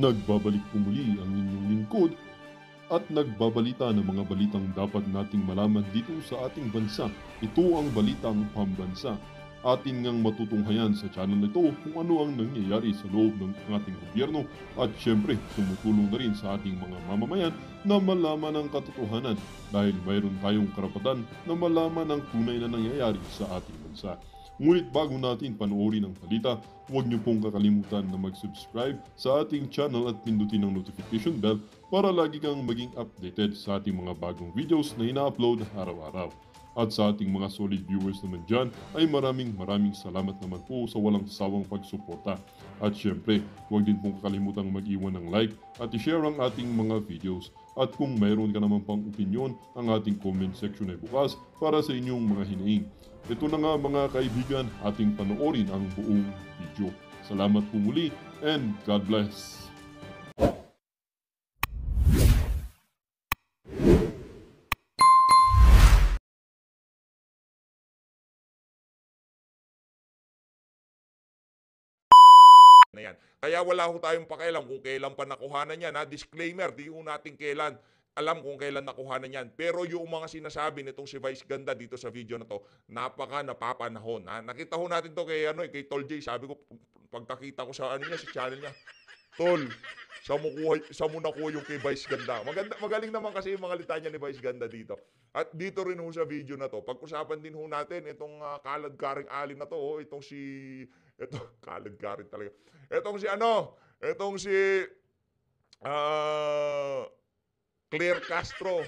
Nagbabalik po muli ang inyong lingkod at nagbabalita ng mga balitang dapat nating malaman dito sa ating bansa. Ito ang Balitang Pambansa. Atin ngang matutunghayan sa channel na ito kung ano ang nangyayari sa loob ng ating gobyerno at syempre tumutulong na rin sa ating mga mamamayan na malaman ang katotohanan dahil mayroon tayong karapatan na malaman ang tunay na nangyayari sa ating bansa. Ngunit bago natin panoorin ang balita, huwag niyo pong kakalimutan na mag-subscribe sa ating channel at pindutin ang notification bell para lagi kang maging updated sa ating mga bagong videos na ina-upload araw-araw. At sa ating mga solid viewers naman dyan ay maraming salamat naman po sa walang sawang pagsuporta. At syempre, huwag din pong kakalimutan mag-iwan ng like at i-share ang ating mga videos. At kung mayroon ka naman pang opinion, ang ating comment section ay bukas para sa inyong mga hinaing. Ito na nga mga kaibigan, ating panoorin ang buong video. Salamat po muli and God bless! Na yan. Kaya wala ho tayong pakialam kung kailan pa nakuhanan yan. Ha? Disclaimer, di ho natin kailan alam kung kailan nakuhanan yan. Pero yung mga sinasabi nitong si Vice Ganda dito sa video na to, napapanahon. Ha? Nakita ho natin to kay, kay Tol J. Sabi ko, pagkakita ko sa, sa channel niya, Tol, sa mo nakuha yung kay Vice Ganda. Magaling naman kasi yung mga litanya ni Vice Ganda dito. At dito rin ho sa video na to, pag-usapan din ho natin itong kalad-karing alin na to, itong si... Ito, kalad-karing talaga. Itong si Claire Castro.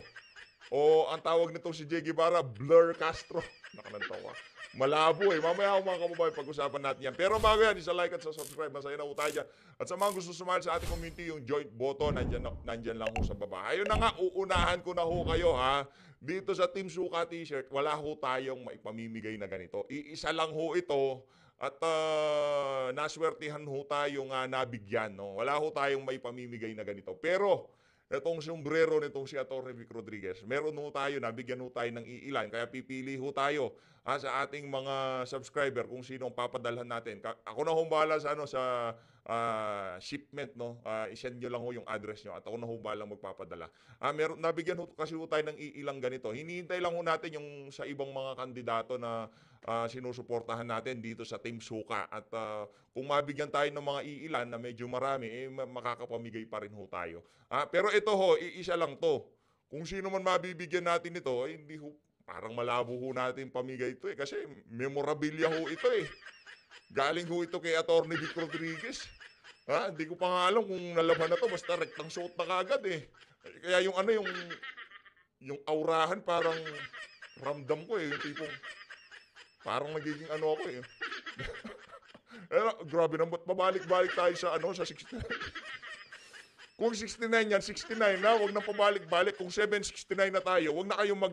O ang tawag nitong si Jay Guevara, Blur Castro. Nakanantawa. Malabo eh. Mamaya mga kababayan, pag-usapan natin yan. Pero bago yan, isa like at sa subscribe. Masaya na po tayo dyan. At sa mga gusto sumali sa ating community, yung joint button, nandyan lang ho sa baba. Ayun na nga, uunahan ko na ho kayo ha. Dito sa Team Suka t-shirt, wala ho tayong maipamimigay na ganito. Iisa lang ho ito. At naswertihan ho tayong nabigyan. No? Wala ho tayong maipamimigay na ganito. Pero, itong sombrero nitong si Atty. Vic Rodriguez, meron ho tayo, nabigyan ho tayo ng iilan. Kaya pipili ho tayo sa ating mga subscriber kung sino ang papadalhan natin. Ako na ho bahala sa, sa shipment. No? I-send nyo lang ho yung address nyo at ako na ho bahala magpapadala. Nabigyan ho kasi ho tayo ng iilang ganito. Hinihintay lang ho natin yung sa ibang mga kandidato na sinusuportahan natin dito sa Team Suka. At kung mabigyan tayo ng mga iilan na medyo marami, makakapamigay pa rin ho tayo. Pero ito ho, iisa lang to. Kung sino man mabibigyan natin ito, hindi ho, parang malabo ho natin pamigay ito Kasi memorabilia ho ito Galing ho ito kay Atty. Vic Rodriguez. Hindi ko pa nga alam kung nalaman na to, basta rektang suot na kagad Kaya yung yung aurahan parang ramdam ko yung tipong parang nagiging ako grabe naman, pabalik-balik tayo sa sa 69. Kung 69 yan, 69 na, wag na pabalik-balik. Kung 769 na tayo, wag na kayong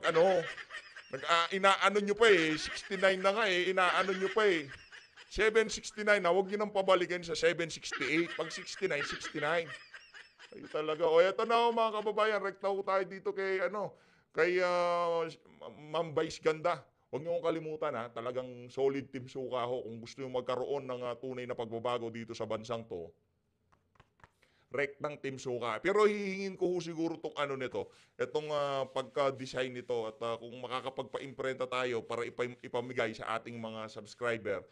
inaano nyo pa 69 na nga inaano nyo pa 769 na, wag nyo nang pabalikin sa 768. Pag 69, 69. Ay talaga. O eto na mga kababayan, rekta ho tayo dito kay kay Ma'am Vice Ganda. Huwag niyo kong kalimutan talagang solid Team Suka ho. Kung gusto niyo magkaroon ng tunay na pagbabago dito sa bansang to, rektang Team Suka. Pero hihingin ko ho siguro itong nito, itong pagka-design nito at kung makakapagpa-imprenta tayo para ipamigay sa ating mga subscriber,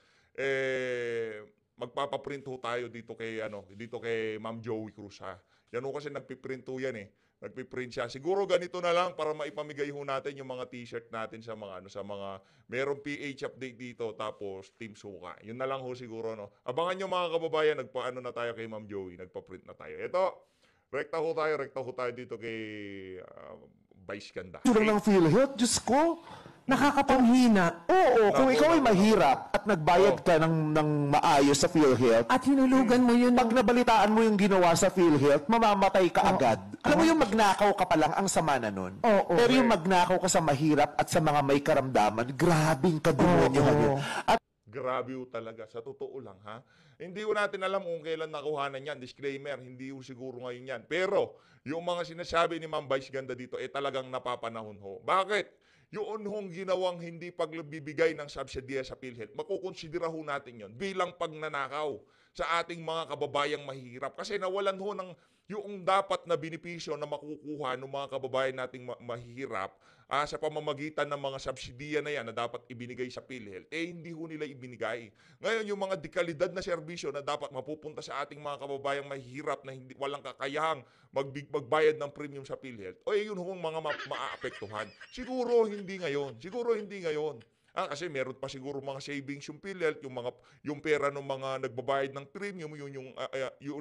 magpapaprint ho tayo dito kay Ma'am Joey Cruz Yan ho kasi nagpiprint ho yan Nagpiprint siya. Siguro ganito na lang para maipamigay ho natin yung mga t-shirt natin sa mga merong PH update dito tapos Team Suka. Yun na lang ho siguro Abangan nyo mga kababayan, nagpaano na tayo kay Ma'am Joey, nagpa-print na tayo. Ito, rekta ho tayo dito kay Vice Ganda. Tulong ng PhilHealth, Diyos ko, nakakapanghina. Oo, kung ikaw ay mahirap at nagbayad ka ng maayos sa PhilHealth, At hinulugan mo yun. pag nabalitaan mo yung ginawa sa PhilHealth, mamamatay ka agad. Alam mo yung magnakaw ka pa lang, ang sama na nun. Oo. Pero yung magnakaw ka sa mahirap at sa mga may karamdaman, grabing kademonyo yun. At Grabe ho talaga. Sa totoo lang, Hindi ho natin alam kung kailan nakuhanan yan. Disclaimer, hindi ho siguro ngayon yan. Pero, yung mga sinasabi ni Ma'am Vice Ganda dito, talagang napapanahon ho. Bakit? Yung hong ginawang hindi pagbibigay ng subsidiya sa PhilHealth, makukonsidera ho natin yon bilang pagnanakaw sa ating mga kababayang mahihirap. Kasi nawalan ho ng yung dapat na benepisyo na makukuha ng mga kababayan nating mahihirap sa pamamagitan ng mga subsidiya na yan na dapat ibinigay sa PhilHealth, hindi ho nila ibinigay. Ngayon, yung mga dekalidad na serbisyo na dapat mapupunta sa ating mga kababayang mahihirap na hindi, walang kakayahang magbayad ng premium sa PhilHealth, yun ho ang mga maaapektuhan. Siguro hindi ngayon. Kasi meron pa siguro mga savings yung PhilHealth, yung pera ng mga nagbabayad ng premium, yun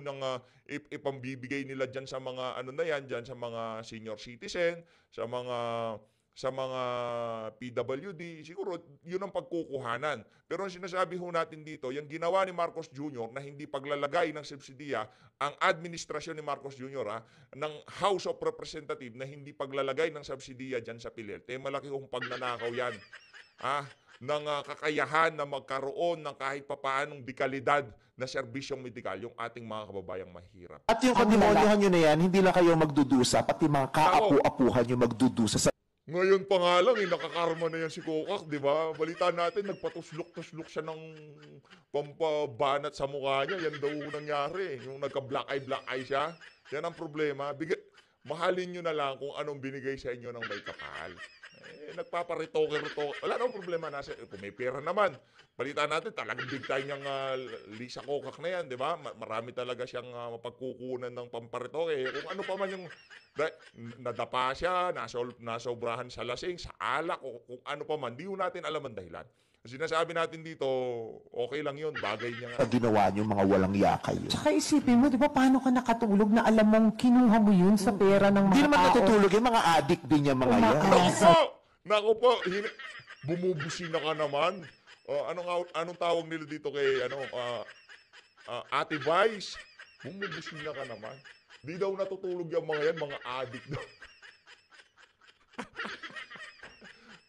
ang ipambibigay nila diyan sa mga diyan sa mga senior citizen, sa mga PWD, siguro yun ang pagkukuhanan. Pero ang sinasabi ho natin dito, yung ginawa ni Marcos Jr. na hindi paglalagay ng subsidiya, ang administrasyon ni Marcos Jr. Ng House of Representatives na hindi paglalagay ng subsidiya dyan sa PhilHealth, malaki hong pagnanakaw yan. Ng kakayahan na magkaroon ng kahit papaanong dekalidad na serbisyong medikal yung ating mga kababayang mahirap. At yung kondemonyohan nyo na yan, hindi lang kayo magdudusa, pati mga kaapu-apuhan nyo magdudusa sa... Ngayon pa nga lang, nakakarma na yan si Kokak, di ba? Balita natin, nagpatuslok-tuslok siya ng pampabanat sa mukha niya. Yan daw nangyari. Yung nagka-black eye siya. Yan ang problema. Mahalin nyo na lang kung anong binigay sa inyo ng may kapal. Nagpaparitoke-ritoke. Wala namang problema. Kung may pera naman. Balita natin, talagang big time niyang Lisa Kokak na yan, di ba? Marami talaga siyang mapagkukunan ng pamparitoke. Kung ano pa man yung nadapa siya, nasobrahan sa lasing, sa alak, o kung ano pa man, di natin alam ang dahilan. Sinasabi natin dito, okay lang yun, bagay niya nga. Ginawa nyo mga walang yakay yun. Tsaka isipin mo, di ba, paano ka nakatulog na alam mong kinuha mo yun sa pera ng mga Hindi naman tao? natutulog yung mga addict din yung mga yan. Naku po, bumubusina ka naman. Anong tawag nila dito kay Ate Vice? Bumubusina ka naman. Di daw natutulog yung mga yan, mga addict daw.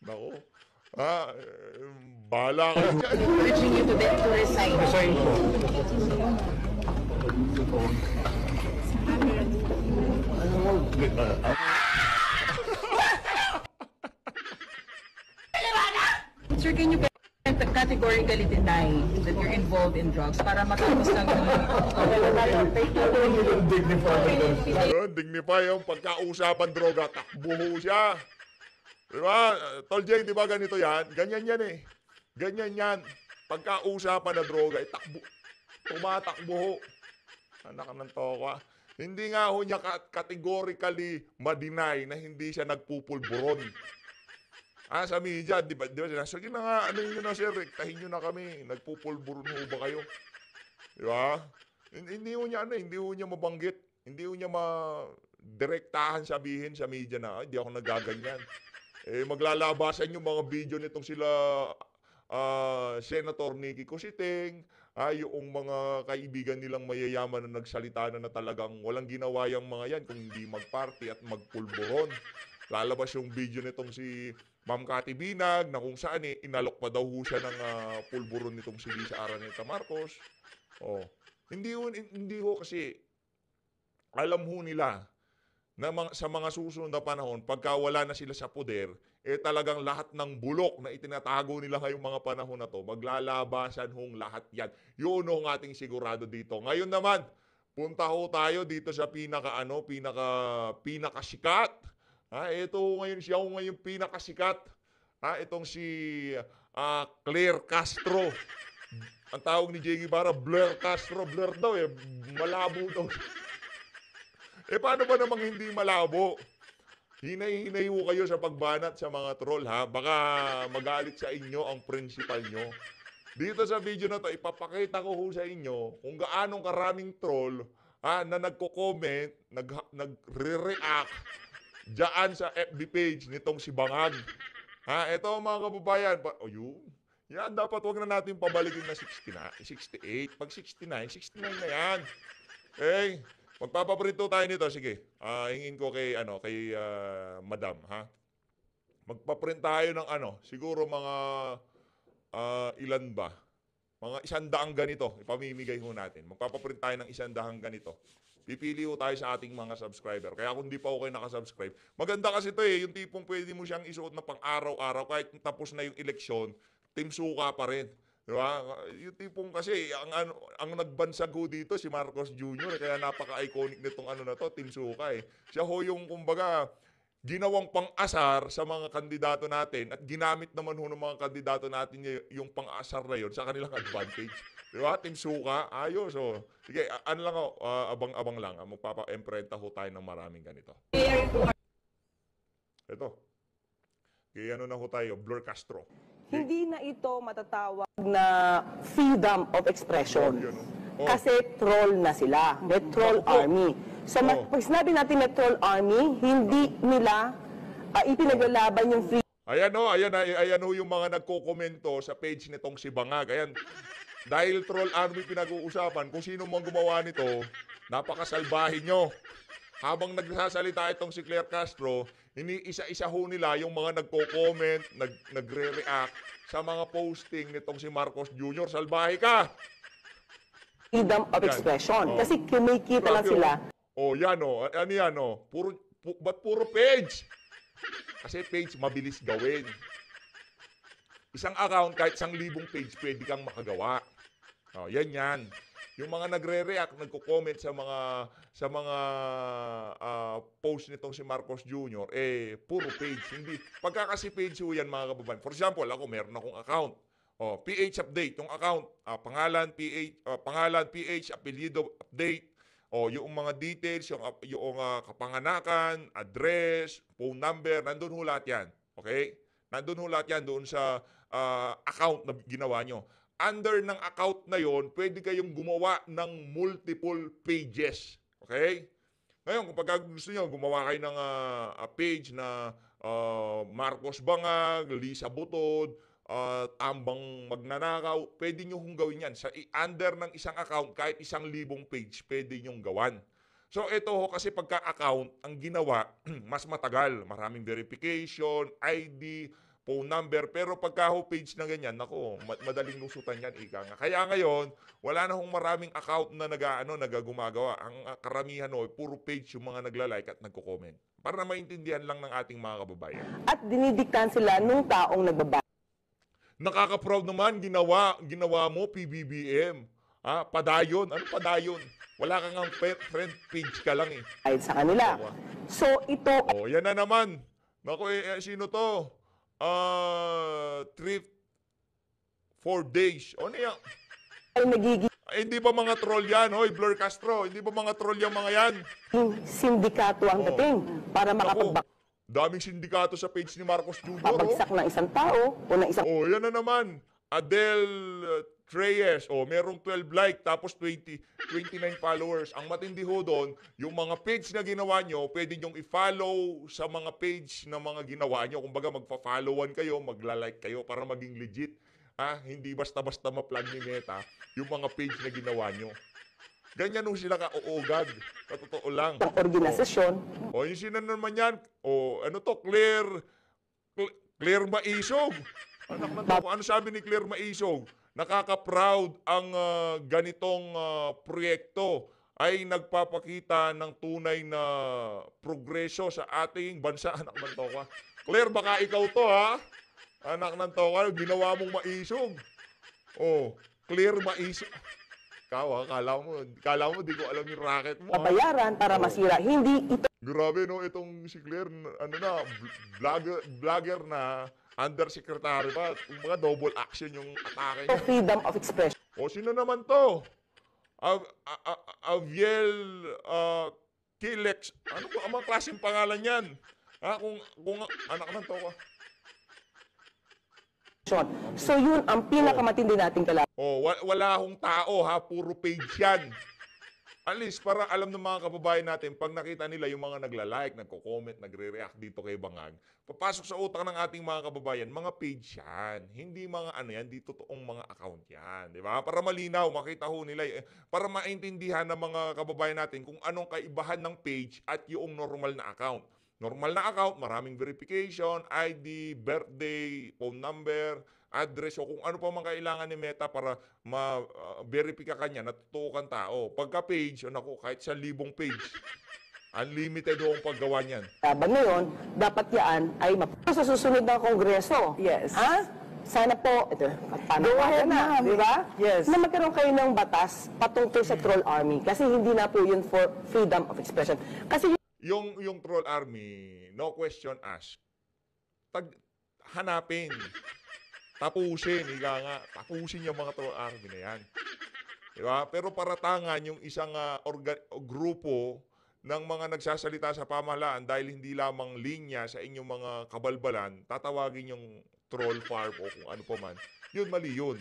Naku. Bahala ka dyan. Urging you to resign. Sir, can you categorically deny that you're involved in drugs para matapos lang Dignify yung pagkausapan droga, takbo ho siya. Diba? Tol Jay, di ba ganito yan? Ganyan yan eh. Ganyan yan. Pagkausapan na droga, tumatakbo ho. Anak ng toka. Hindi nga ho niya categorically ma-deny na hindi siya nagpupulburon. Sa media, di ba? Sige na nga, ano yun na sir, rektahin nyo na kami. Nagpupulburon ho ba kayo? Di ba? Hindi ho niya mabanggit. Hindi ho niya direktahan sabihin sa media na, hindi ako nagaganyan. Maglalabasan yung mga video nitong sila Senator Nicky Cositing, yung mga kaibigan nilang mayayaman na nagsalita na talagang walang ginawa yung mga yan kung hindi magparty at magpulburon. Lalabas yung video nitong si Ma'am Cathy Binag na kung saan inalok pa daw siya ng pulburon nitong si Lisa Araneta Marcos. Hindi ho kasi alam ho nila na sa mga susunod na panahon, pagka wala na sila sa poder, talagang lahat ng bulok na itinatago nila ngayong mga panahon na to, maglalabasan hong lahat yan. Yun ang ating sigurado dito. Ngayon naman, punta ho tayo dito sa pinakasikat. Ito ngayon siya ngayon pinakasikat. Itong si Claire Castro. Ang tawag ni J. Guevara, Blur Castro. Blur daw malabo daw. Paano ba namang hindi malabo? Hinay-hinay ho kayo sa pagbanat sa mga troll, ha? Baka magalit sa inyo ang principal nyo. Dito sa video na to, ipapakita ko ho sa inyo kung gaanong karaming troll na nagko-comment, nagre-react dyan sa FB page nitong si Bangag. Ito mga kababayan. Yan, dapat wag na natin pabalikin na 68. Pag 69 na yan. Okay? Magpapaprito tayo nito. Sige. Hingin ko kay Madam, ha? Magpaprint tayo ng siguro mga ilan ba? Mga 100 ganito. Ipamimigay ho natin. Magpapaprint tayo ng 100 ganito. Pipili ho tayo sa ating mga subscriber. Kaya kung di pa kayo nakasubscribe, maganda kasi ito yung tipong pwede mo siyang isuot na pang araw-araw kahit tapos na yung eleksyon, Team Suka pa rin. Di ba? Yung tipong kasi, ang nagbansag ho dito, si Marcos Jr., kaya napaka-iconic nitong ano na to, Team Suka eh. Siya ho yung, kumbaga, ginawang pang-asar sa mga kandidato natin at ginamit naman ho ng mga kandidato natin yung pang-asar na yun sa kanilang advantage. Di ba? Team Suka, ayos. Oh. Sige, ano lang ho, abang-abang lang. Magpapa-emprenta ho tayo ng maraming ganito. Ito. Kaya ano na ho tayo, Blur Castro. Hindi na ito matatawag na freedom of expression. Yun, oh. Kasi troll na sila. May troll army. So, pag sinabi natin may troll army, hindi nila ipinaglalaban yung free. Ayan o, ayan ho yung mga nagko-komento sa page nitong si Bangag. Ayan, dahil troll army pinag-uusapan, kung sino mang gumawa nito, napakasalbahin nyo. Habang nagsasalita itong si Claire Castro, iniisa-isa ho nila yung mga nagko-comment, nagre-react sa mga posting nitong si Marcos Jr. Salbahe ka! Freedom of Yan. expression. Oh. Kasi kumikita lang Grabe, sila. Oh, yan o. Ano yan o? Ba't puro page? Kasi page mabilis gawin. Isang account, kahit 1,000 page, pwede kang makagawa. Oh, yan. Yung mga nagre-react, nagko-comment sa mga post nitong si Marcos Jr., puro page. Hindi. Pagka kasi page ho yan, mga kababayan. For example, ako meron akong account. Oh, PH update, yung account, pangalan PH, apelyido update. O, yung mga details, yung kapanganakan, address, phone number, nandun ho lahat yan. Okay? Nandun ho lahat yan doon sa account na ginawa nyo. Under ng account na yon, pwede kayong gumawa ng multiple pages. Okay? Ngayon, kung gusto nyo, gumawa kayo ng page na Marcos Bangag, Lisa Butod, Tambang Magnanakaw, pwede nyo hong gawin yan. Under ng isang account, kahit 1,000 page, pwede nyong gawan. So, ito ho, kasi pagka-account, ang ginawa, mas matagal. Maraming verification, ID, phone number. Pero pagka ho page na ganyan, nako, madaling lusutan yan, ika nga. Kaya ngayon, wala na hong maraming account na nagagumagawa. Ang karamihan ho, puro page yung mga nagla-like at nagko-comment. Para maintindihan lang ng ating mga kababayan. At dinidiktan sila nung taong nagbabayad Nakaka-proud naman, ginawa mo, PBBM. Padayon. Ano padayon? Wala kang ang friend page ka lang eh. sa kanila. So, ito Oh, yan na naman. Naku, sino to? Trip 4 days. Ano yan? ay nagiging Hindi ba mga troll yan? Hoy, Blur Castro, hindi ba mga troll yung mga yan? sindikato ang dating para Naku, daming sindikato sa page ni Marcos Jr. makapagpabagsak ng isang tao o ng isang Oh, yan na naman. Adele Treyes, merong 12 like tapos 29 followers. Ang matindi ho doon, yung mga page na ginawa nyo, pwede nyong i-follow sa mga page na mga ginawa nyo. Kumbaga magpa-followan kayo, magla-like kayo para maging legit. Hindi basta-basta ma-plug ni Meta yung mga page na ginawa nyo. Ganyan ho sila ka-uugad. Sa totoo lang. organisasyon. Yung sino naman yan? Ano to? Claire Maisog. Anak na to. Ano sabi ni Claire Maisog? Nakaka-proud ang ganitong proyekto ay nagpapakita ng tunay na progreso sa ating bansa. Anak ng toka. Claire, baka ikaw to ha? Anak ng toka, ginawa mong maisog. Claire Maisog. Ikaw kala mo di ko alam yung racket mo. Babayaran para masira. Hindi ito Grabe no, itong si Claire, vlogger na undersecretary pa. Mga double action yung atake niya. freedom of expression. Sino naman to? Aviel Kilex. Ano ba ang mga klaseng pangalan yan? Kung anak ng to ka. So yun ang pinakamatindi nating kalaban. Wala akong tao ha, puro page yan. At least, para alam ng mga kababayan natin, pag nakita nila yung mga nagla-like, nagko-comment, nagre-react dito kay Bangag, papasok sa utak ng ating mga kababayan, mga page yan. Hindi mga di totoong mga account yan. Di ba? Para malinaw, makita ho nila, para maintindihan ng mga kababayan natin kung anong kaibahan ng page at yung normal na account. Normal na account, maraming verification, ID, birthday, phone number, address, o kung ano pa man kailangan ni Meta para ma-verify ka niya na totoo kang tao. Pagka page, kahit 1,000 page, unlimited ho ang paggawa niyan. Laban na yun, dapat yan ay sa susunod na kongreso. Yes. sana po, ito, Go ahead, ma'am. di ba? Yes. Na magkaroon kayo ng batas patungkol sa troll army. Kasi hindi na po yun for freedom of expression. Kasi Yung troll army, no question asked. Hanapin. Tapusin, tapusin yung mga troll army na yan. Diba? Pero paratangan yung isang grupo ng mga nagsasalita sa pamahalaan dahil hindi lamang linya sa inyong mga kabalbalan, tatawagin yung troll farm o kung ano pa man. Yun, mali yun.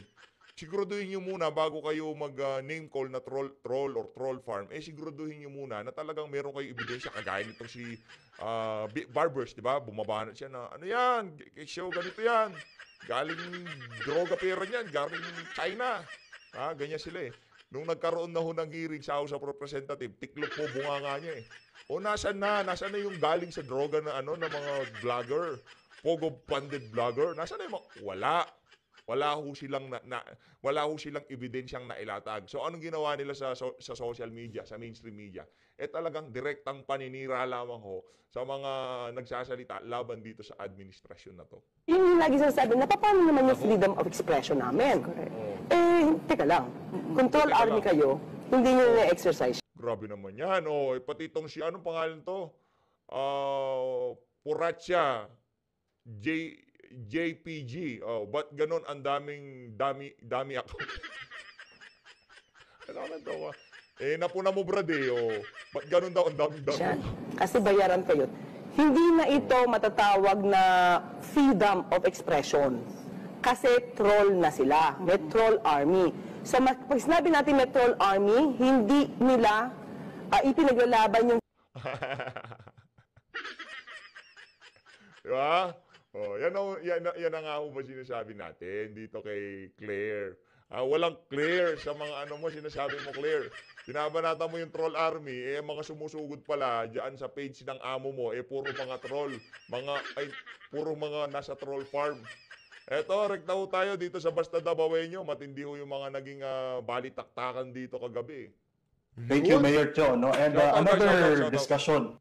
Siguraduhin nyo muna bago kayo mag-name call na troll or troll farm, siguraduhin nyo muna na talagang meron kayo ebidensya. Kagaya nitong si Barbers, di ba? Bumabanat siya na, ano yan? Show ganito yan. Galing droga pera niyan, galing China. Ganyan sila eh. Nung nagkaroon na ho ng hearing sa House of Representative, tiklop po bunganga niya eh. O nasan na yung galing sa droga na ng mga vlogger, pogo funded vlogger? Nasan na yung wala. Wala ho silang ebidensyang nailatag. So anong ginawa nila sa social media, sa mainstream media? Talagang direktang paninira lamang ho sa mga nagsasalita laban dito sa administrasyon na to. yung lagi sinasabi, paano naman yung freedom of expression namin? Teka lang. Kung troll army kayo, hindi nyo na-exercise. Grabe naman yan. Pati itong si, anong pangalan to? Puratsia. JPG. Ba't ganun ang dami account? Ano na to? Napuna mo brad ba't ganun daw ang dami? Kasi bayaran kayo. Hindi na ito matatawag na freedom of expression. Kasi troll na sila. May troll army. So, pag sinabi natin may troll army, hindi nila ipinaglalaban yung... Diba? Yan ang nga ho ba sinasabi natin dito kay Claire. Walang clear sa mga sinasabi mo, Claire. Binabanata mo yung troll army, mga sumusugod pala dyan sa page ng amo mo, puro mga troll. Puro mga nasa troll farm. Eto, rekta ho tayo dito sa Basta Dabawenyo. Matindi ho yung mga naging balitaktakan dito kagabi. Thank you, Mayor Cho. No? And another discussion.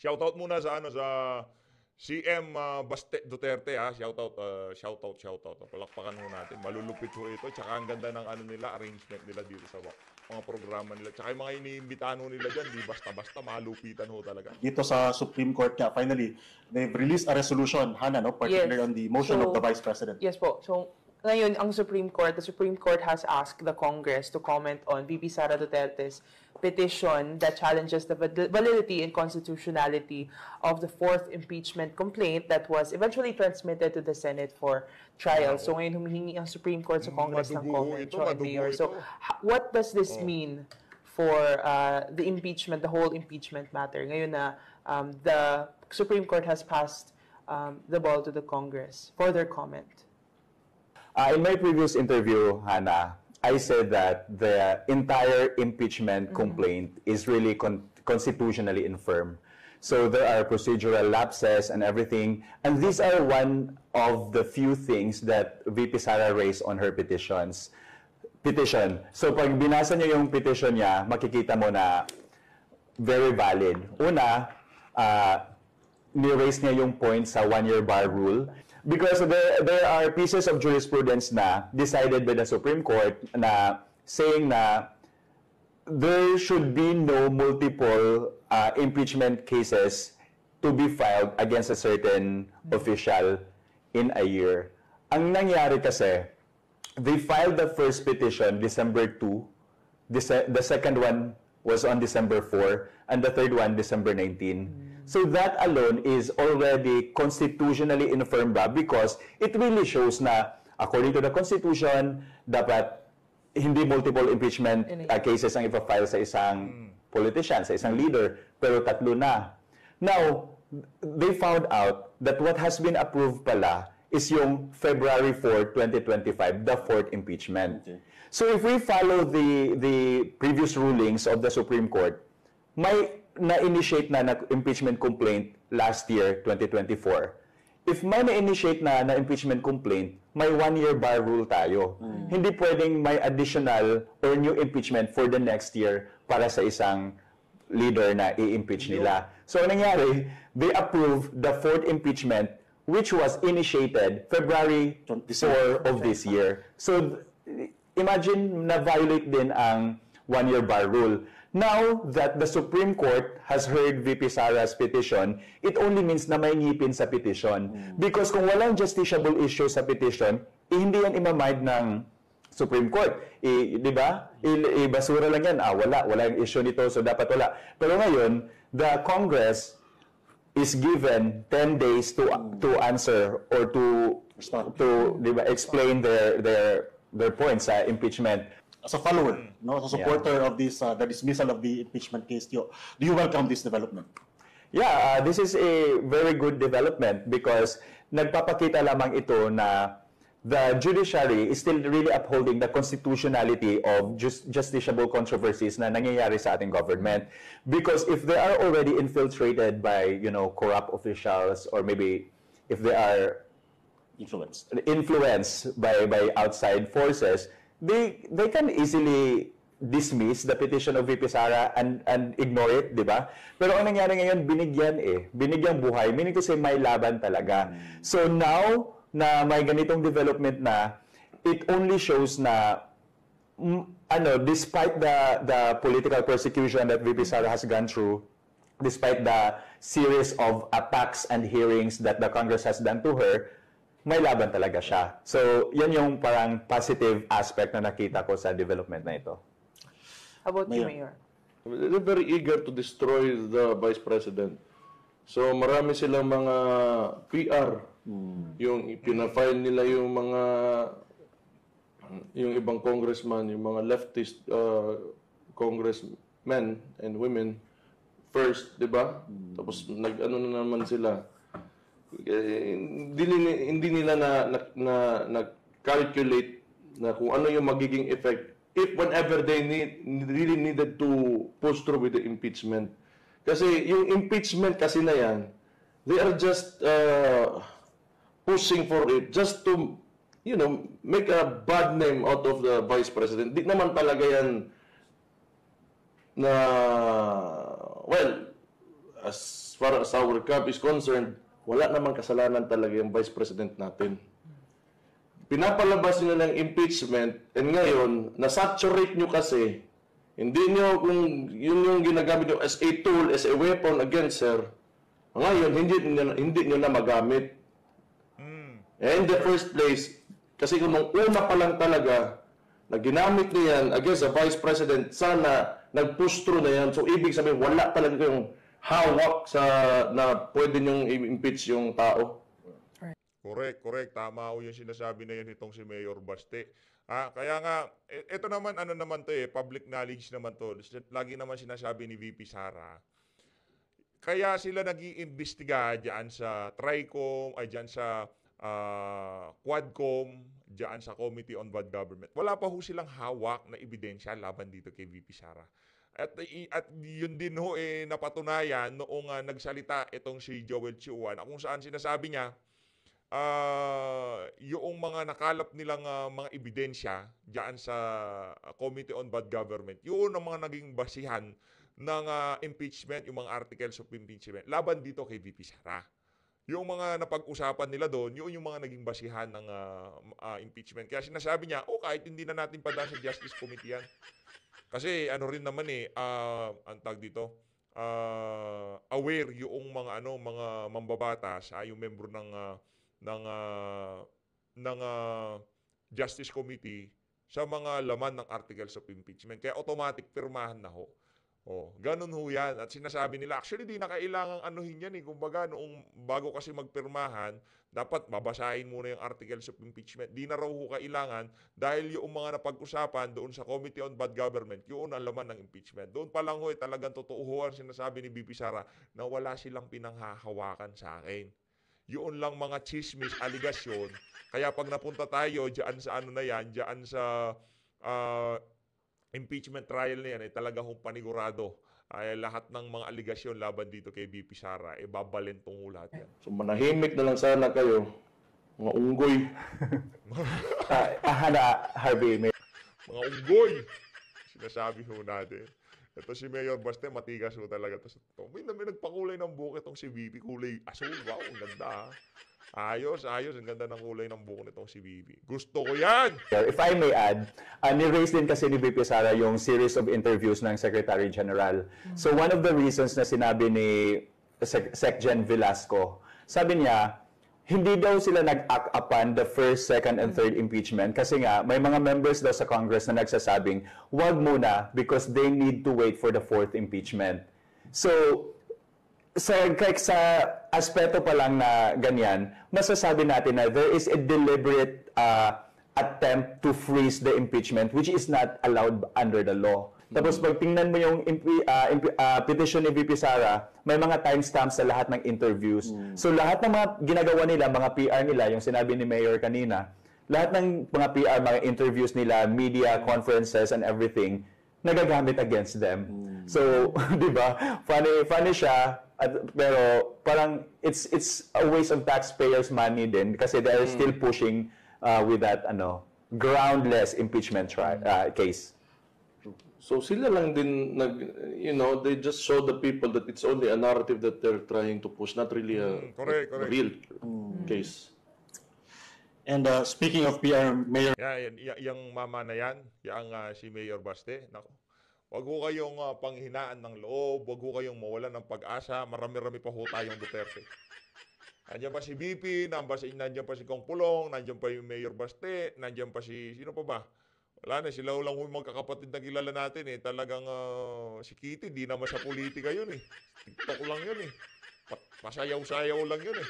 Shoutout muna sa CM Baste Duterte shoutout. Palakpakan ho natin. Malulupit ho ito. Tsaka ang ganda ng arrangement nila dito sa mga programa nila. Tsaka yung mga iniimbitahan ho nila dyan, di basta-basta malupitan ho talaga. Dito sa Supreme Court nga, finally, they've released a resolution, Hannah, no? Particularly on the motion of the Vice President. Yes po. So, ngayon, the Supreme Court has asked the Congress to comment on VP Sara Duterte's petition that challenges the validity and constitutionality of the fourth impeachment complaint that was eventually transmitted to the Senate for trial. So ngayon, humihingi ang Supreme Court sa Congress ng comment. So what does this mean for the impeachment, the whole impeachment matter? Ngayon na the Supreme Court has passed the ball to the Congress for their comment. In my previous interview, Hannah, I said that the entire impeachment complaint is really constitutionally infirm. So there are procedural lapses and everything. And these are one of the few things that VP Sara raised on her petition. So pag binasa niyo yung petition niya, makikita mo na very valid. Una, ni-raise niya yung point sa one-year bar rule. Because there are pieces of jurisprudence na decided by the Supreme Court na saying na there should be no multiple impeachment cases to be filed against a certain official in a year. Ang nangyari kasi, they filed the first petition December 2, the second one was on December 4, and the third one December 19. So that alone is already constitutionally infirm because it really shows na according to the Constitution, dapat hindi multiple impeachment cases ang ipa-file sa isang politician, sa isang leader, pero tatlo na. Now, they found out that what has been approved pala is yung February 4, 2025, the fourth impeachment. Okay. So if we follow the previous rulings of the Supreme Court, may na-initiate na impeachment complaint last year, 2024. If may na-initiate na impeachment complaint, may one-year bar rule tayo. Hindi pwedeng may additional or new impeachment for the next year para sa isang leader na i-impeach nila. So, nangyari, they approved the fourth impeachment which was initiated February 4 of this year. So imagine na-violate din ang one-year bar rule. Now that the Supreme Court has heard VP Sara's petition, it only means na may ngipin sa petition. Because kung walang justiciable issue sa petition, hindi yan imamind ng Supreme Court. Di ba? Basura lang yan. Wala yung issue nito, so dapat wala. Pero ngayon, the Congress is given 10 days to answer or to di ba, explain their points sa impeachment. As a follower, no, as a supporter of this, the dismissal of the impeachment case, do you welcome this development? Yeah, this is a very good development because nagpapakita lamang ito na the judiciary is still really upholding the constitutionality of justiciable controversies na nangyayari sa ating government. Because if they are already infiltrated by, corrupt officials, or maybe if they are influenced by outside forces, they can easily dismiss the petition of VP Sara and ignore it, di ba? Pero ang nangyari ngayon, binigyang buhay, meaning to say may laban talaga. So now na may ganitong development na, it only shows na despite the political persecution that VP Sara has gone through, despite the series of attacks and hearings that the Congress has done to her, may laban talaga siya. So, yan yung parang positive aspect na nakita ko sa development na ito. How about you, Mayor? They're very eager to destroy the Vice President. So, marami silang mga PR. Yung pinafile nila yung ibang congressman, yung mga leftist congressmen and women first, di ba? Tapos nag-ano na naman sila. Hindi nila na calculate na kung ano yung magiging effect if whenever they really needed to push through with the impeachment. Kasi yung impeachment kasi na yan, they are just pushing for it just to make a bad name out of the Vice President. Di naman talaga yan na, well, as far as our camp is concerned, wala namang kasalanan talaga yung Vice President natin. Pinapalabas nyo ng impeachment, and ngayon, nasaturate nyo kasi, hindi nyo, kung yun yung ginagamit nyo as a tool, as a weapon against her, ngayon, hindi nyo na magamit. In the first place, kasi kung nung una pa lang talaga, na ginamit nyo yan against the Vice President, sana nag-push through na yan. So, ibig sabihin, wala talaga yung hawak na pwede niyong i-impeach yung tao. Correct. Tama ho yung sinasabi na yan itong si Mayor Baste. Kaya nga, ito naman, public knowledge naman to. Lagi naman sinasabi ni VP Sara. Kaya sila nag-iimbestiga dyan sa TRICOM, dyan sa Quadcom, dyan sa Committee on Bad Government. Wala pa ho silang hawak na ebidensya laban dito kay VP Sara. At yun din ho napatunayan noong nagsalita itong si Joel Chiuan kung saan sinasabi niya yung mga nakalap nilang mga ebidensya diyan sa Committee on Bad Government, yun ang mga naging basihan ng impeachment, yung mga articles of impeachment laban dito kay VP Sara. Yung mga napag-usapan nila doon, yun yung mga naging basihan ng impeachment. Kaya sinasabi niya, kahit hindi na natin padaan sa Justice Committee yan. Kasi rin naman ang tag dito, aware yung mga mga mambabatas, yung membro ng Justice Committee sa mga laman ng articles of impeachment. Kaya automatic pirmahan na ho. Ganun ho yan. At sinasabi nila, actually di na kailangang anuhin yan Kumbaga, noong bago kasi magpirmahan, dapat babasahin muna yung articles of impeachment. Di na raw ho kailangan dahil yung mga napag-usapan doon sa Committee on Bad Government, yun ang laman ng impeachment. Doon pa lang ho, talagang totoo ho ang sinasabi ni VP Sara na wala silang pinanghahawakan sa akin. Yun lang mga chismis, aligasyon. Kaya pag napunta tayo dyan sa dyan sa impeachment trial na yan, talaga hong panigurado. Lahat ng mga aligasyon laban dito kay VP Sara, babalentong ho lahat yan. So manahimik na lang sana kayo, mga unggoy. Harvey, Mga unggoy! Sinasabi ho natin. Ito si Mayor Baste, matigas ho talaga. May nagpakulay ng buhok itong si VP, kulay asul. Wow, ang ganda Ayos. Ang ganda ng kulay ng buhok nitong si Bibi. Gusto ko yan! If I may add, ni-raise din kasi ni VP Sara yung series of interviews ng Secretary General. So one of the reasons na sinabi ni Sec Gen Velasco, sabi niya, hindi daw sila nag-act upon the first, second, and third impeachment kasi nga may mga members daw sa Congress na nagsasabing, wag muna because they need to wait for the fourth impeachment. So, sa aspeto pa lang na ganyan, masasabi natin na there is a deliberate attempt to freeze the impeachment which is not allowed under the law. Tapos pag tingnan mo yung petition ni VP Sara, may mga timestamps sa lahat ng interviews. So lahat ng mga ginagawa nila, mga PR nila, yung sinabi ni Mayor kanina, lahat ng mga PR, mga interviews nila, media, conferences, and everything, nagagamit against them. So, di ba? Funny siya, pero parang it's a waste of taxpayers' money din kasi they are still pushing with that groundless impeachment case. So sila lang din they just show the people that it's only a narrative that they're trying to push, not really a real case. And speaking of PR, Mayor... Yung mama na yan, si Mayor Baste, nako. Wag ho kayong panghinaan ng loob, wag ho kayong mawalan ng pag-asa, marami-rami pa ho tayong Duterte. Nandiyan pa si BP, nandiyan pa si Kong Pulong, nandiyan pa yung Mayor Baste, nandiyan pa sino pa ba? Wala na, sila lang yung magkakapatid na kilala natin eh. Talagang si Kitty, di naman sa politika yun eh. TikTok lang yun eh. Pasayaw-sayaw lang yun eh.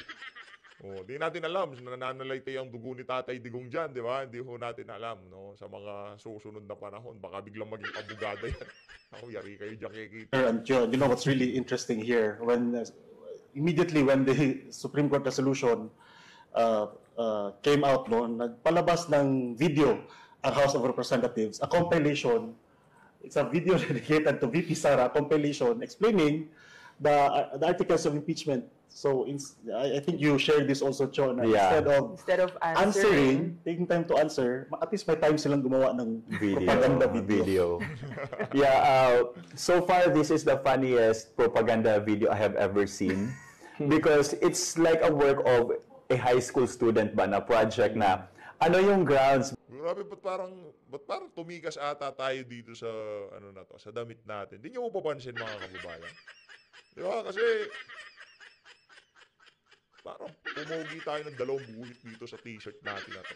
Di natin alam, nananalaytay ang dugo ni Tatay Digong dyan, di ba? Hindi ho natin alam, no? Sa mga susunod na panahon, baka biglang maging abogado yan. Ako, yari kayo dyan kay Kitty. And you know what's really interesting here? Immediately when the Supreme Court resolution came out, nagpalabas ng video ang House of Representatives, a compilation. It's a video dedicated to VP Sara, compilation explaining the articles of impeachment. So I think you shared this also, Chon. Instead of answering, taking time to answer, at least may time silang gumawa ng propaganda video. So far this is the funniest propaganda video I have ever seen because it's like a work of a high school student ba na project na ano yung grounds. Grabe, ba't parang tumikas ata tayo dito sa sa damit natin. Hindi niyo mo papansin, mga kababayan. Di ba? Kasi parang pumogi tayo ng 2 buhit dito sa t-shirt natin na to.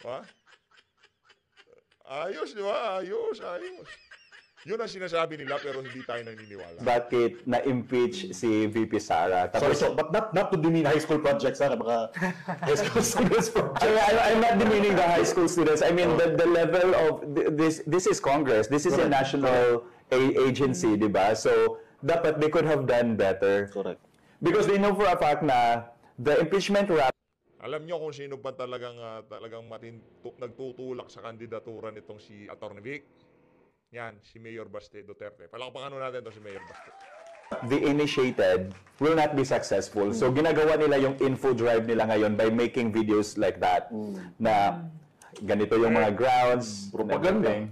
Diba? Ayos, di ba? Ayos. Yun ang sinasabi nila pero hindi tayo naniniwala. Bakit na-impeach si VP Sara? Tapos, but not to demean high school projects, baka high school students projects. I'm not demeaning the high school students. I mean, the level of this is Congress. This is a national agency, di ba? So, dapat they could have done better. Correct. Because they know for a fact na the impeachment rap. Alam nyo kung sino ba talagang nagtutulak sa kandidatura nitong si Atty. Vic? Yan, si Mayor Baste Duterte. Palakpakan natin ito si Mayor Baste. The initiated will not be successful. So ginagawa nila yung info drive nila ngayon by making videos like that na ganito yung mga grounds, propaganda.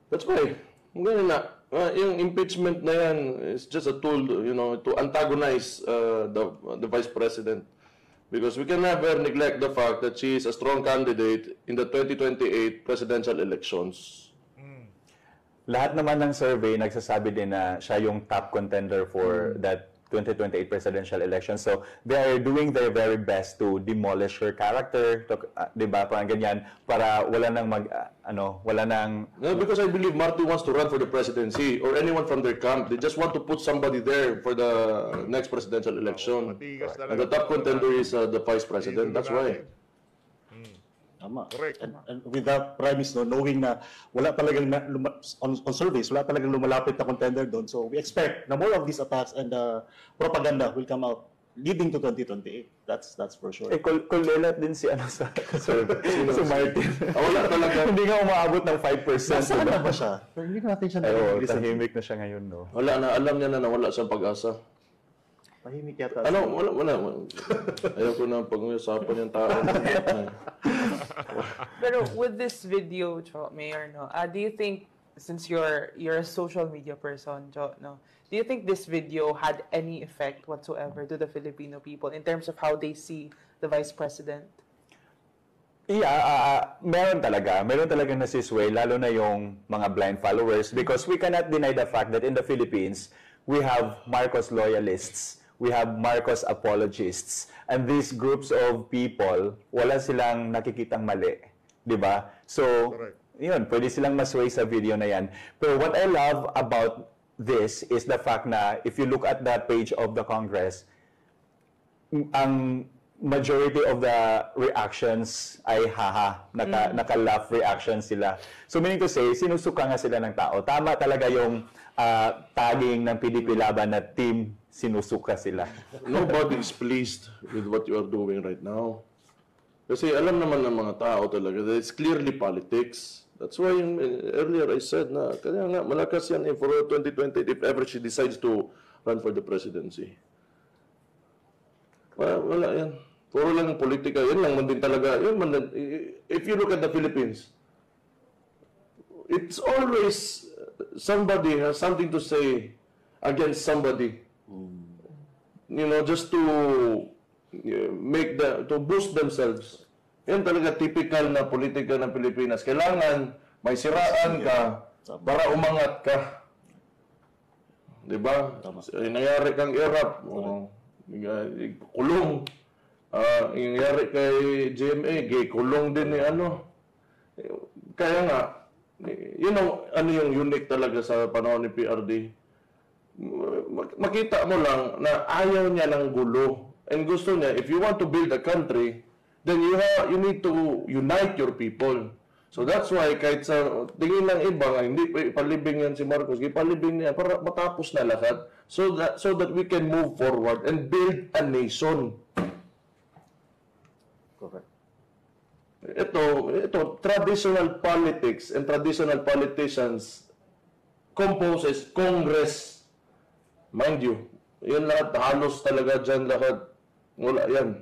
That's why. Ganun na. Yung impeachment na yan is just a tool, to antagonize the Vice President. Because we can never neglect the fact that she is a strong candidate in the 2028 presidential elections. Lahat naman ng survey nagsasabi din na siya yung top contender for that 2028 presidential election. So, they are doing their very best to demolish her character, di ba? Parang ganyan, para wala nang because I believe Marty wants to run for the presidency or anyone from their camp. They just want to put somebody there for the next presidential election. And the top contender is the vice president. That's why. Tama. And with that premise, knowing na wala talagang on surveys, wala talagang lumalapit na contender doon. So we expect na more of these attacks and propaganda will come out leading to 2028. That's for sure. Kulelat din si sa survey. Si Martin. Wala talaga. Hindi nga umaabot ng 5%. Saan na ba siya? Pero hindi natin siya tahimik na siya ngayon, no? Wala na. Alam niya na wala siyang pag-asa. Tahimik yata. Wala. Ayaw ko na pag-usapan yung tao. Pero with this video, Mayor, do you think since you're a social media person, Jo, no, do you think this video had any effect whatsoever to the Filipino people in terms of how they see the Vice President? Yeah, meron talaga. Meron talaga nasisway, lalo na yung mga blind followers, because we cannot deny the fact that in the Philippines, we have Marcos loyalists, we have Marcos apologists, and these groups of people, wala silang nakikitang mali. Diba? So, yun, pwede silang masway sa video na yan. Pero what I love about this is the fact na if you look at the page of the Congress, ang majority of the reactions ay haha, naka-laugh reactions sila. So meaning to say, sinusuka nga sila ng tao. Tama talaga yung tagging ng PDP Laban na team sinusuka sila. Nobody is pleased with what you are doing right now. Kasi alam naman ng mga tao talaga that it's clearly politics. That's why earlier I said na kaya nga malakas yan for 2020 if ever she decides to run for the presidency. Wala yan. Puro lang politika. Yan lang man din talaga. Yan man din. If you look at the Philippines, it's always somebody has something to say against somebody. You know, just to to boost themselves. Yan talaga typical na politika ng Pilipinas. Kailangan may siraan ka para umangat ka. Diba? Nangyari kang erap. Kulong. Yung nangyari kay GMA, kulong din ni ano. Kaya nga, you know, ano yung unique talaga sa panahon ni PRD? Makita mo lang na ayaw niya ng gulo. And gusto niya, if you want to build a country, then you need to unite your people. So that's why kahit sa tingin ng iba, hindi palibing yan si Marcos, ipalibing niya para matapos na lahat so that we can move forward and build a nation. Correct. Ito, traditional politics and traditional politicians composes Congress. Mind you, yan lahat, halos talaga dyan lahat. Wala yan.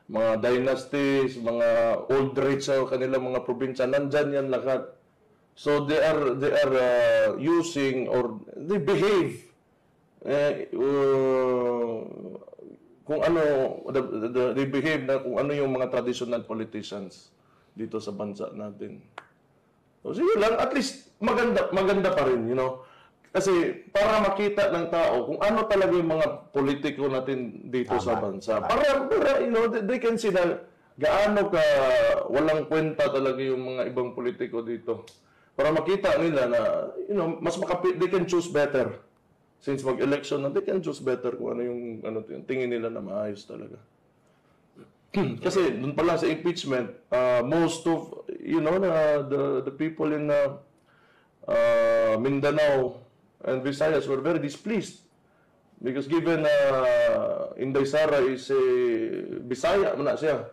Mga dynasties, mga old rich sa kanilang mga probinsya, nandyan yan lahat. So they are using or they behave kung ano they behave na kung ano yung mga traditional politicians dito sa bansa natin. So sige lang, at least maganda pa rin, you know. Kasi para makita ng tao kung ano talaga yung mga politiko natin dito sa bansa. Para you know, they can see na gaano ka walang kwenta talaga yung mga ibang politiko dito. Para makita nila na, you know, they can choose better. Since mag-election na, they can choose better kung ano yung tingin nila na maayos talaga. Kasi dun pa lang sa impeachment, most of, you know, the people in Mindanao and Visayas were very displeased because given Inday Sara is a Bisaya man siya.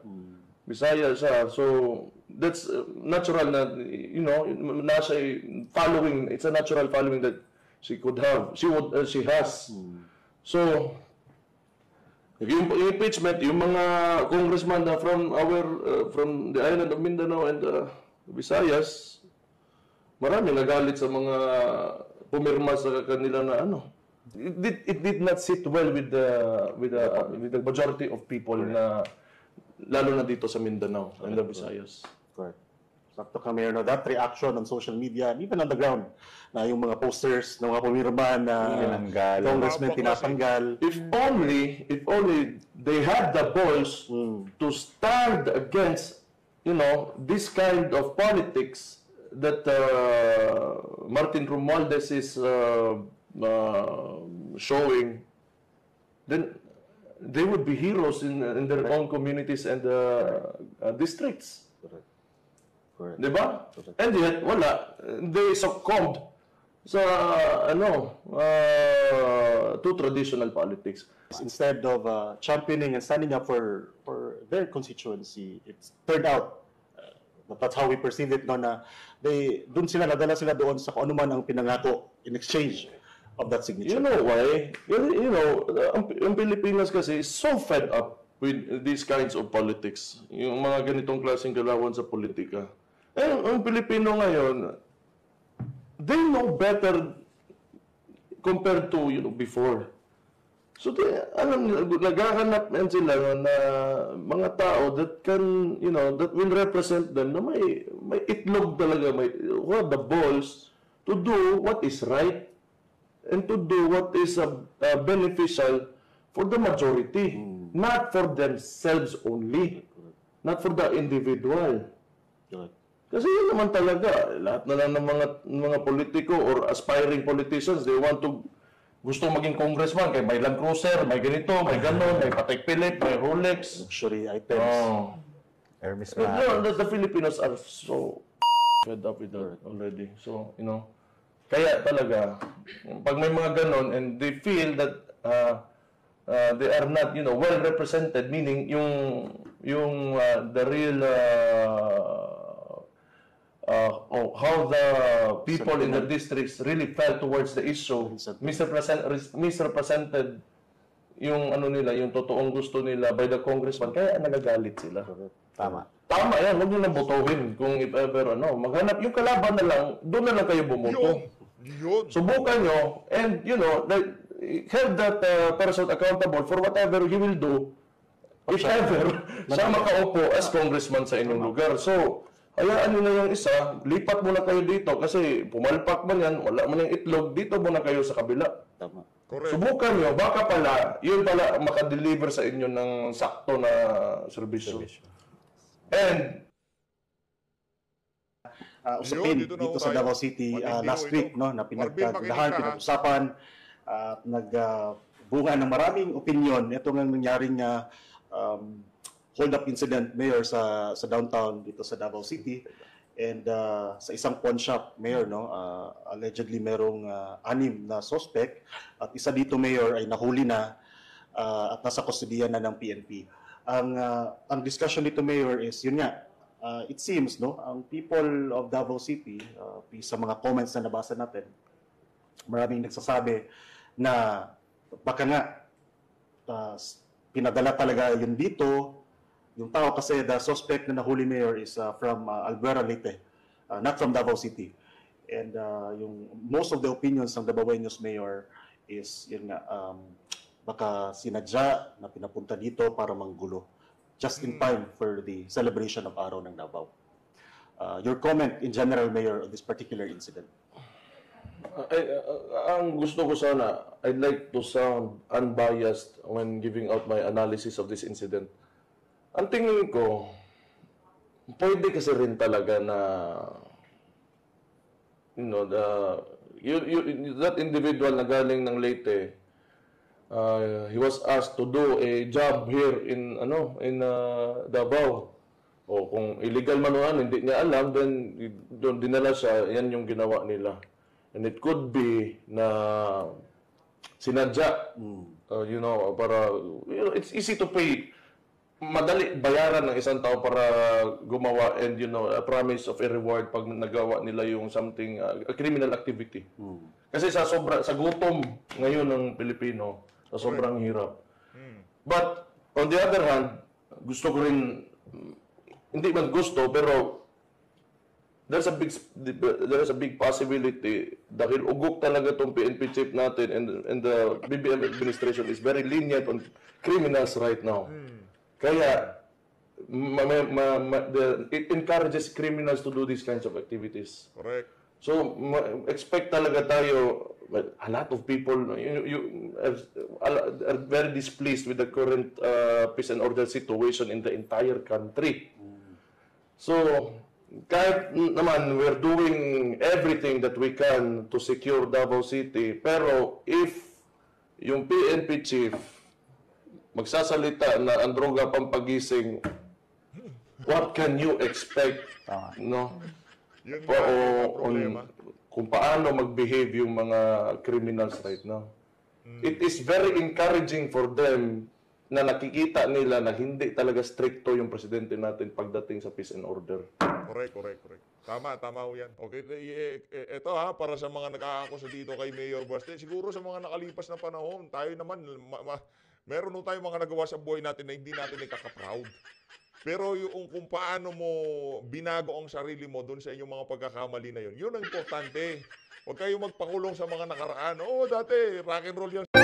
Bisaya siya. So that's natural na, you know, nasa following, it's a natural following that she could have. She has. So yung impeachment, yung mga congressman na from the island of Mindanao and Visayas, marami nagalit sa mga pumirma sa kanila na ano. It did not sit well with the majority of people na lalo na dito sa Mindanao and the Visayas. Correct. Sakto ka, Mayor, no? That reaction on social media and even on the ground na yung mga posters ng mga pumirma na congressman tinatanggal. If only they had the balls to stand against, you know, this kind of politics that Martin Romualdez is showing, then they would be heroes in their own communities and districts. Correct. Diba? And yet, wala. They succumbed sa, to traditional politics. Instead of championing and standing up for their constituency, it's turned out that's how we perceive it, no, na nadala sila doon sa kung ano man ang pinangako in exchange of that signature. You know why? You know, ang Pilipinas kasi is so fed up with these kinds of politics. Yung mga ganitong klaseng galawan sa politika. Ang Pilipino ngayon, they know better compared to, before. So, alam nila, naghahanap yan sila na mga tao that can, that will represent them na may itlog talaga, who have the balls to do what is right and to do what is beneficial for the majority, not for themselves only, not for the individual. Kasi yun naman talaga, lahat na lang ng mga politiko or aspiring politicians, they want to gusto maging congressman, kaya may Land Cruiser, may ganito, may ganon, may Patek Philippe, may Rolex. Luxury items. Oh. Hermes The Filipinos are so fed up with that already. So, kaya talaga, pag may mga ganon and they feel that they are not, well represented, meaning the real how the people in the districts really felt towards the issue, misrepresented yung nila, yung totoong gusto nila by the congressman, kaya nagagalit sila. Tama. Tama yan, huwag nyo na botohin kung if ever, maghanap yung kalaban na lang, doon na lang kayo bumoto. Yun. Subukan nyo, and have that person accountable for whatever he will do if ever siya makaupo as congressman sa inyong lugar. So, hayaan nyo na yung isa, lipat muna kayo dito kasi pumalpak man yan, wala man yung itlog, dito muna kayo sa kabila. Tama. Correct. Subukan nyo, baka pala, yun pala makadeliver sa inyo ng sakto na serbisyo. And, usapin dito dito sa Davao City last week, na pinag-usapan, nagbunga ng maraming opinion. Ito nga nangyaring hold-up incident, Mayor, sa downtown dito sa Davao City. And sa isang pawn shop, Mayor, allegedly merong 6 na suspect. At isa dito, Mayor, ay nahuli na at nasa kustodiya na ng PNP. Ang discussion dito, Mayor, is yun nga, it seems, ang people of Davao City, sa mga comments na nabasa natin, maraming nagsasabi na baka nga pinadala talaga yun dito. Yung tao kasi, the suspect na nahuli, Mayor, is from Albuera, Leyte, not from Davao City. And yung most of the opinions ng Davaoenos, Mayor, is yun nga, baka sinadya na pinapunta dito para manggulo. Just in time for the celebration of Araw ng Davao. Your comment in general, Mayor, on this particular incident? ang gusto ko sana, I'd like to sound unbiased when giving out my analysis of this incident. Ang tingin ko, pwede kasi rin talaga na that individual na galing ng Leyte, he was asked to do a job here in Davao. O kung illegal man o hindi niya alam, then doon dinala siya, yan yung ginawa nila. And it could be na sinadya, para, it's easy to pay. Madali bayaran ng isang tao para gumawa and, a promise of a reward pag nagawa nila yung something, a criminal activity. Kasi sa gutom ngayon ng Pilipino, sa sobrang hirap. But, on the other hand, gusto ko rin, hindi man gusto, pero there's a big possibility dahil ugok talaga tong PNP chief natin and the BBM administration is very lenient on criminals right now. Kaya it encourages criminals to do these kinds of activities. Correct. So expect talaga tayo, a lot of people are very displeased with the current peace and order situation in the entire country. So, kahit naman we're doing everything that we can to secure Davao City, pero if yung PNP chief magsasalita na ang droga pampagising, what can you expect? No? Yun Kung paano mag-behave yung mga criminals right now. It is very encouraging for them na nakikita nila na hindi talaga stricto yung presidente natin pagdating sa peace and order. Correct. Tama ho yan. Okay, ito para sa mga nag-aakusa dito kay Mayor Baste, siguro sa mga nakalipas na panahon, tayo naman, meron ho tayong mga nagawa sa buhay natin na hindi natin ikaka-proud. Pero yung kung paano mo binago ang sarili mo doon sa inyong mga pagkakamali na yun ang importante. Huwag kayong magpakulong sa mga nakaraan. Oo, dati, rock and roll yan.